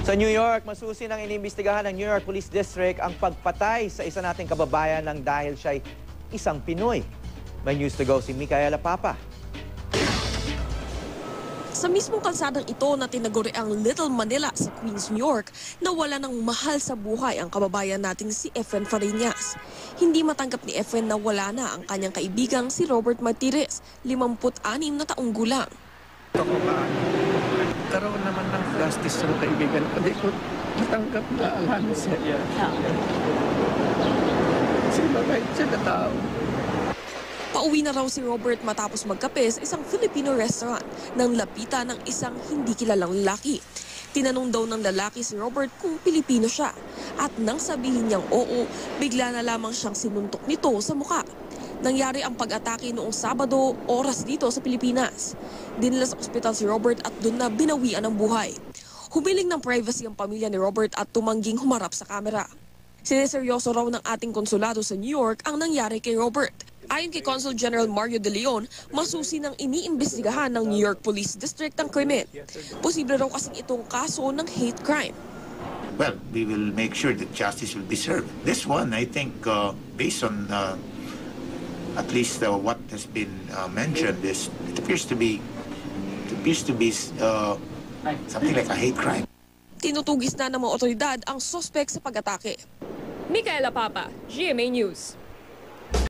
Sa New York, masusi ng inimbestigahan ng New York Police District ang pagpatay sa isa nating kababayan ng dahil siya'y isang Pinoy. May news to go si Micaela Papa. Sa mismong kalsadang ito na tinaguri ang Little Manila sa Queens, New York, nawala ng mahal sa buhay ang kababayan nating si Efren Fariñas. Hindi matanggap ni Efren na wala na ang kanyang kaibigang si Robert Martirez, 56 na taong gulang. Ako ba, karoon naman ng justice ng kaibigan ko. Hindi ko matanggap na alhan siya. Kasi mabait siya na tao. Pauwi na raw si Robert matapos magkape sa isang Filipino restaurant nang lapitan ng isang hindi kilalang lalaki. Tinanong daw ng lalaki si Robert kung Pilipino siya at nang sabihin niyang oo, bigla na lamang siyang sinuntok nito sa muka. Nangyari ang pag-atake noong Sabado, oras dito sa Pilipinas. Dinala sa ospital si Robert at doon na binawian ng buhay. Humiling ng privacy ang pamilya ni Robert at tumangging humarap sa kamera. Sineseryoso raw ng ating konsulado sa New York ang nangyari kay Robert. Ayon kay Consul General Mario De Leon, masusi ng iniimbestigahan ng New York Police District ang krimen. Posible raw kasing itong kaso ng hate crime. Well, we will make sure that justice will be served. This one, I think, based on at least what has been mentioned, it appears to be something like a hate crime. Tinutugis na ng mga otoridad ang sospek sa pag-atake. Micaela Papa, GMA News.